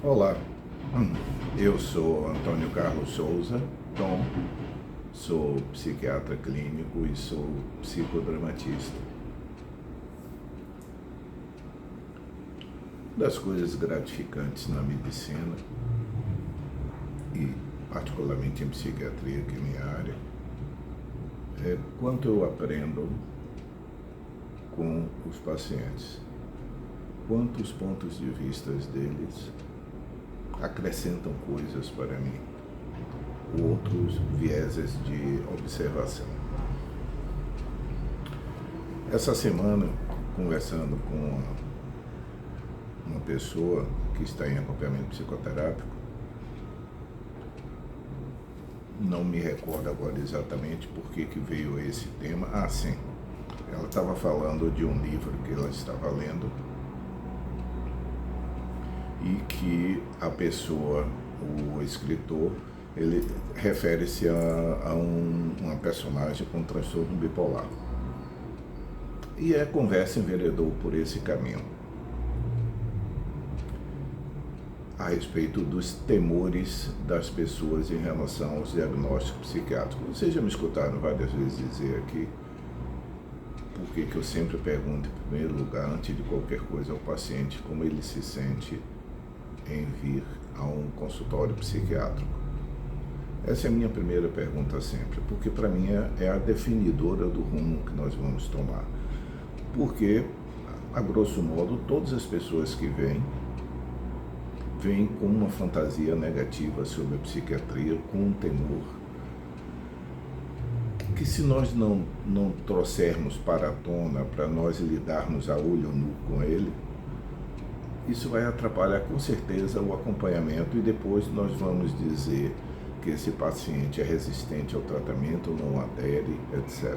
Olá, eu sou Antônio Carlos Souza, Tom, sou psiquiatra clínico e sou psicodramatista. Das coisas gratificantes na medicina e particularmente em psiquiatria, que é minha área, é quanto eu aprendo com os pacientes, quantos pontos de vista deles acrescentam coisas para mim, outros vieses de observação. Essa semana, conversando com uma pessoa que está em acompanhamento psicoterápico, não me recordo agora exatamente por que veio esse tema. Sim, ela estava falando de um livro que ela estava lendo e que a pessoa, o escritor, ele refere-se a uma personagem com transtorno bipolar. E a conversa enveredou por esse caminho, a respeito dos temores das pessoas em relação aos diagnósticos psiquiátricos. Vocês já me escutaram várias vezes dizer aqui por que eu sempre pergunto, em primeiro lugar, antes de qualquer coisa, ao paciente como ele se sente em vir a um consultório psiquiátrico. Essa é a minha primeira pergunta sempre, porque para mim é a definidora do rumo que nós vamos tomar. Porque, a grosso modo, todas as pessoas que vêm com uma fantasia negativa sobre a psiquiatria, com um temor, que se nós não trouxermos para a tona, para nós lidarmos a olho nu com ele, isso vai atrapalhar com certeza o acompanhamento e depois nós vamos dizer que esse paciente é resistente ao tratamento, não adere, etc.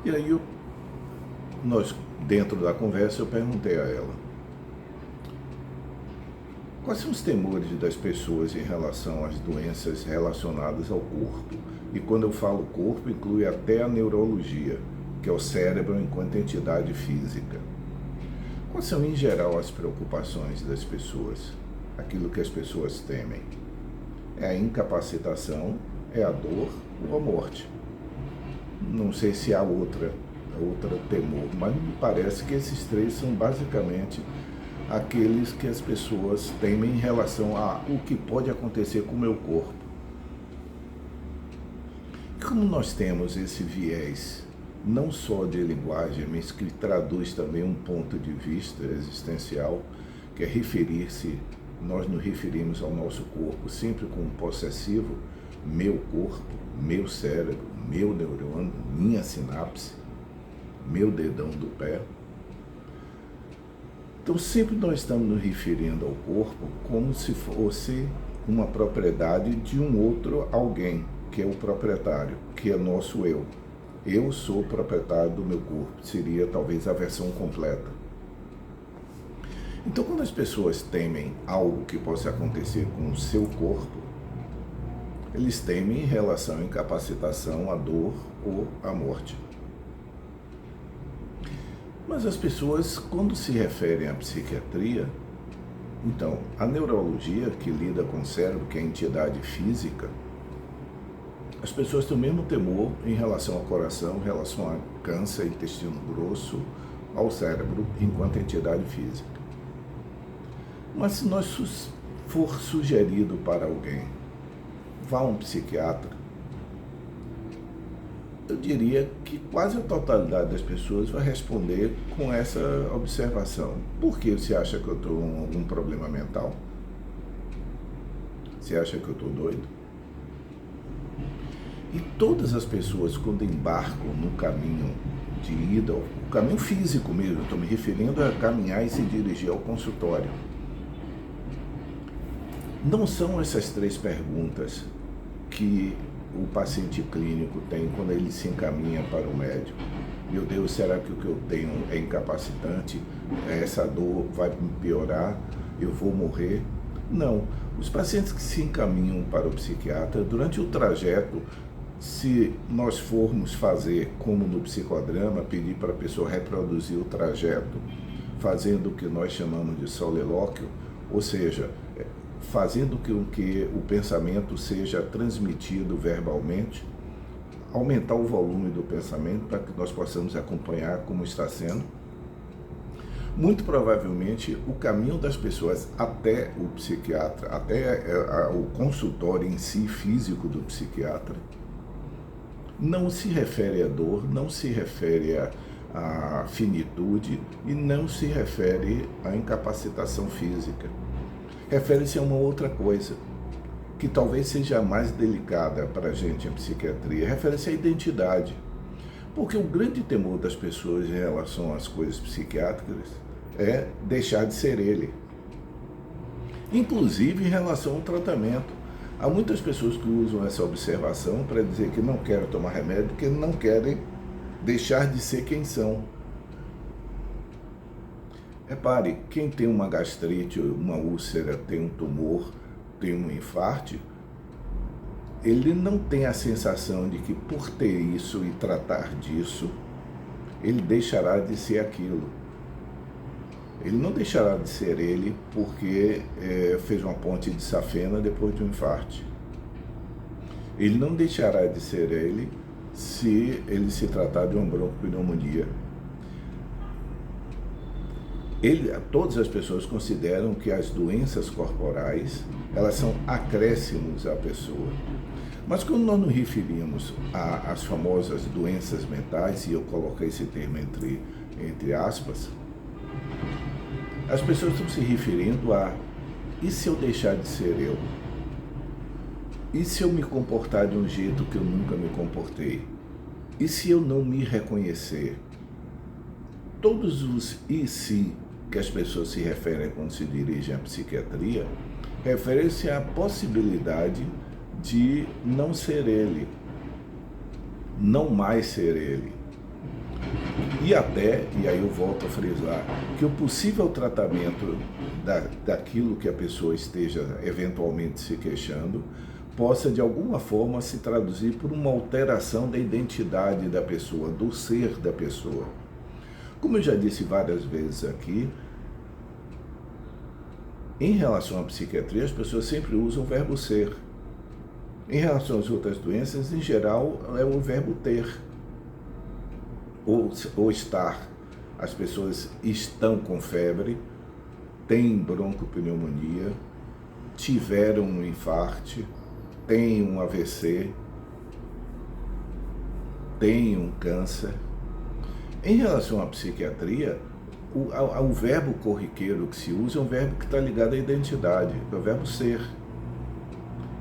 E aí, dentro da conversa, eu perguntei a ela: quais são os temores das pessoas em relação às doenças relacionadas ao corpo? E quando eu falo corpo, inclui até a neurologia, que é o cérebro enquanto entidade física. Quais são, em geral, as preocupações das pessoas? Aquilo que as pessoas temem? É a incapacitação, é a dor ou a morte? Não sei se há outra temor, mas me parece que esses três são basicamente aqueles que as pessoas temem em relação a o que pode acontecer com o meu corpo. Como nós temos esse viés não só de linguagem, mas que traduz também um ponto de vista existencial, que é nós nos referimos ao nosso corpo sempre com um possessivo, meu corpo, meu cérebro, meu neurônio, minha sinapse, meu dedão do pé. Então sempre nós estamos nos referindo ao corpo como se fosse uma propriedade de um outro alguém, que é o proprietário, que é nosso eu. Eu sou proprietário do meu corpo, seria talvez a versão completa. Então, quando as pessoas temem algo que possa acontecer com o seu corpo, eles temem em relação à incapacitação, à dor ou à morte. Mas as pessoas, quando se referem à psiquiatria, então, a neurologia, que lida com o cérebro, que é a entidade física, as pessoas têm o mesmo temor em relação ao coração, em relação a câncer, intestino grosso, ao cérebro, enquanto entidade física. Mas se nós for sugerido para alguém, vá a um psiquiatra, eu diria que quase a totalidade das pessoas vai responder com essa observação. Por que você acha que eu estou com algum problema mental? Você acha que eu estou doido? E todas as pessoas, quando embarcam no caminho de ida, o caminho físico mesmo, estou me referindo a caminhar e se dirigir ao consultório, não são essas três perguntas que o paciente clínico tem quando ele se encaminha para o médico. Meu Deus, será que o que eu tenho é incapacitante? Essa dor vai me piorar? Eu vou morrer? Não. Os pacientes que se encaminham para o psiquiatra, durante o trajeto, se nós formos fazer como no psicodrama, pedir para a pessoa reproduzir o trajeto, fazendo o que nós chamamos de solilóquio, ou seja, fazendo com que o pensamento seja transmitido verbalmente, aumentar o volume do pensamento para que nós possamos acompanhar como está sendo. Muito provavelmente o caminho das pessoas até o psiquiatra, até o consultório em si físico do psiquiatra, não se refere à dor, não se refere à finitude e não se refere à incapacitação física. Refere-se a uma outra coisa, que talvez seja mais delicada para a gente em psiquiatria, refere-se à identidade. Porque o grande temor das pessoas em relação às coisas psiquiátricas é deixar de ser ele. Inclusive em relação ao tratamento. Há muitas pessoas que usam essa observação para dizer que não querem tomar remédio, porque não querem deixar de ser quem são. Repare, quem tem uma gastrite, uma úlcera, tem um tumor, tem um infarte, ele não tem a sensação de que por ter isso e tratar disso, ele deixará de ser aquilo. Ele não deixará de ser ele porque fez uma ponte de safena depois de um infarte. Ele não deixará de ser ele se ele se tratar de uma bronquopneumonia. Todas as pessoas consideram que as doenças corporais, elas são acréscimos à pessoa. Mas quando nós nos referimos às famosas doenças mentais, e eu coloquei esse termo entre aspas, as pessoas estão se referindo a: e se eu deixar de ser eu? E se eu me comportar de um jeito que eu nunca me comportei? E se eu não me reconhecer? Todos os e se que as pessoas se referem quando se dirigem à psiquiatria, referem-se à possibilidade de não ser ele, não mais ser ele. E aí eu volto a frisar, que o possível tratamento daquilo que a pessoa esteja eventualmente se queixando, possa de alguma forma se traduzir por uma alteração da identidade da pessoa, do ser da pessoa. Como eu já disse várias vezes aqui, em relação à psiquiatria, as pessoas sempre usam o verbo ser. Em relação às outras doenças, em geral, é o verbo ter ou estar. As pessoas estão com febre, têm broncopneumonia, tiveram um infarte, têm um AVC, têm um câncer. Em relação à psiquiatria, o verbo corriqueiro que se usa é um verbo que está ligado à identidade, é o verbo ser.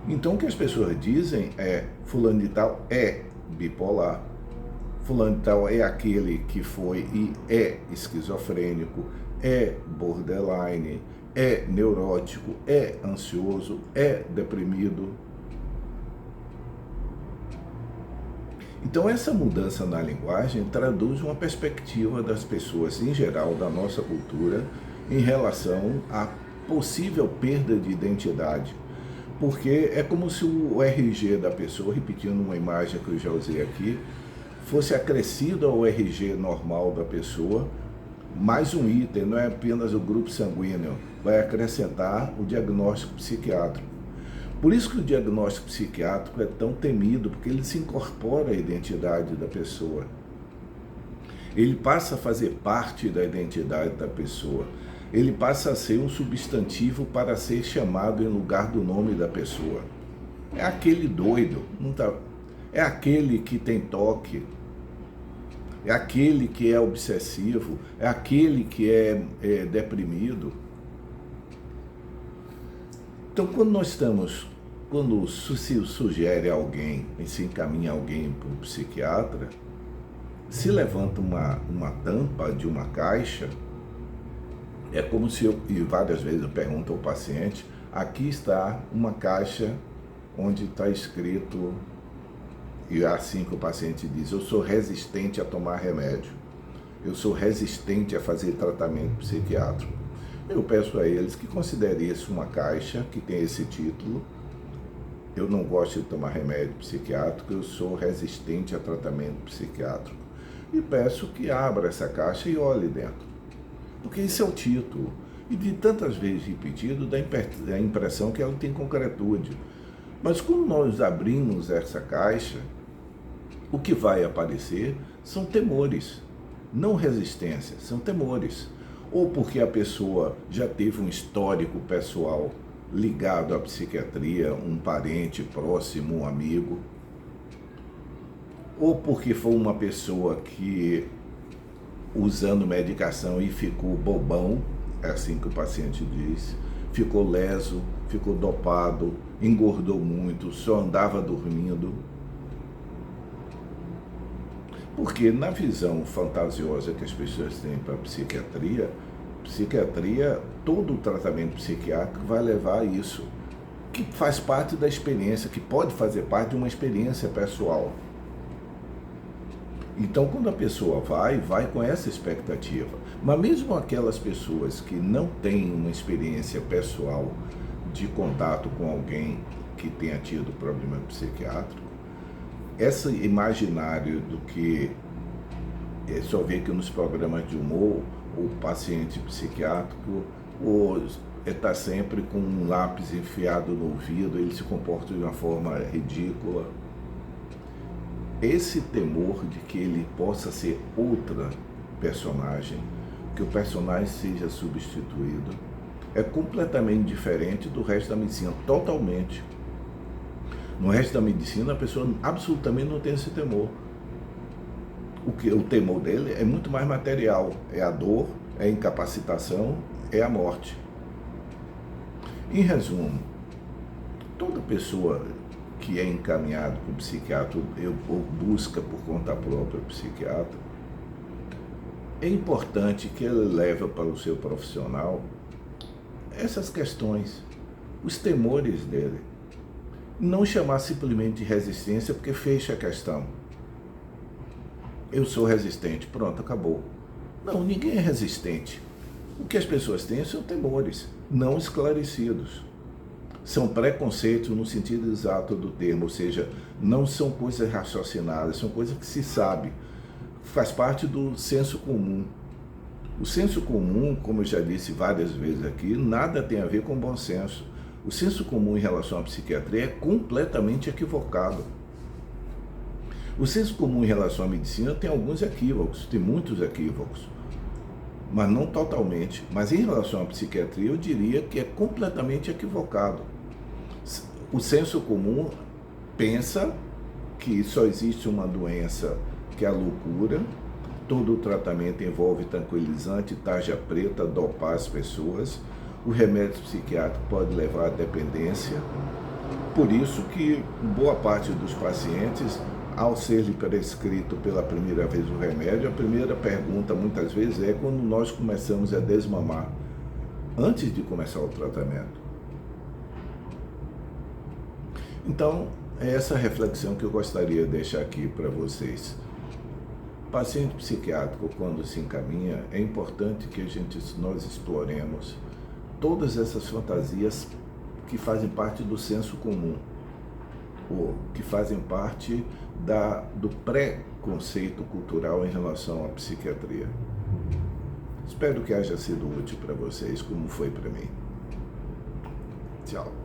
Então o que as pessoas dizem é: fulano de tal é bipolar, fulano de tal é aquele que foi e é esquizofrênico, é borderline, é neurótico, é ansioso, é deprimido. Então essa mudança na linguagem traduz uma perspectiva das pessoas em geral, da nossa cultura, em relação à possível perda de identidade. Porque é como se o RG da pessoa, repetindo uma imagem que eu já usei aqui, fosse acrescido ao RG normal da pessoa, mais um item, não é apenas o grupo sanguíneo, vai acrescentar o diagnóstico psiquiátrico. Por isso que o diagnóstico psiquiátrico é tão temido, porque ele se incorpora à identidade da pessoa. Ele passa a fazer parte da identidade da pessoa. Ele passa a ser um substantivo para ser chamado em lugar do nome da pessoa. É aquele doido, é aquele que tem toque, é aquele que é obsessivo, é aquele que é deprimido. Então, quando se sugere alguém, se encaminha alguém para um psiquiatra, se levanta uma tampa de uma caixa, é como se e várias vezes eu pergunto ao paciente: aqui está uma caixa onde está escrito, e é assim que o paciente diz: eu sou resistente a tomar remédio, eu sou resistente a fazer tratamento psiquiátrico. Eu peço a eles que considerem isso uma caixa que tem esse título: eu não gosto de tomar remédio psiquiátrico, eu sou resistente a tratamento psiquiátrico. E peço que abra essa caixa e olhe dentro. Porque esse é o título. E de tantas vezes repetido, dá a impressão que ela tem concretude. Mas quando nós abrimos essa caixa, o que vai aparecer são temores, não resistência, são temores. Ou porque a pessoa já teve um histórico pessoal ligado à psiquiatria, um parente próximo, um amigo, ou porque foi uma pessoa que, usando medicação e ficou bobão, é assim que o paciente diz, ficou leso, ficou dopado, engordou muito, só andava dormindo. Porque na visão fantasiosa que as pessoas têm para a psiquiatria, todo o tratamento psiquiátrico vai levar a isso, que faz parte da experiência, que pode fazer parte de uma experiência pessoal. Então, quando a pessoa vai com essa expectativa. Mas mesmo aquelas pessoas que não têm uma experiência pessoal de contato com alguém que tenha tido problema psiquiátrico, esse imaginário do que só vê que nos programas de humor o paciente psiquiátrico está sempre com um lápis enfiado no ouvido, ele se comporta de uma forma ridícula. Esse temor de que ele possa ser outra personagem, que o personagem seja substituído, é completamente diferente do resto da medicina, totalmente. No resto da medicina, a pessoa absolutamente não tem esse temor. O temor dele é muito mais material, é a dor, é a incapacitação, é a morte. Em resumo, toda pessoa que é encaminhado para o psiquiatra ou busca por conta própria o psiquiatra, é importante que ele leve para o seu profissional essas questões, os temores dele. Não chamar simplesmente de resistência, porque fecha a questão. Eu sou resistente, pronto, acabou. Não, ninguém é resistente. O que as pessoas têm são temores não esclarecidos. São preconceitos no sentido exato do termo, ou seja, não são coisas raciocinadas, são coisas que se sabe. Faz parte do senso comum. O senso comum, como eu já disse várias vezes aqui, nada tem a ver com bom senso. O senso comum em relação à psiquiatria é completamente equivocado. O senso comum em relação à medicina tem alguns equívocos, tem muitos equívocos, mas não totalmente. Mas em relação à psiquiatria, eu diria que é completamente equivocado. O senso comum pensa que só existe uma doença, que é a loucura. Todo o tratamento envolve tranquilizante, tarja preta, dopar as pessoas. O remédio psiquiátrico pode levar à dependência. Por isso que boa parte dos pacientes, ao ser-lhe prescrito pela primeira vez o remédio, a primeira pergunta muitas vezes é quando nós começamos a desmamar, antes de começar o tratamento. Então, é essa reflexão que eu gostaria de deixar aqui para vocês. Paciente psiquiátrico, quando se encaminha, é importante que nós exploremos todas essas fantasias que fazem parte do senso comum, ou que fazem parte do preconceito cultural em relação à psiquiatria. Espero que haja sido útil para vocês, como foi para mim. Tchau.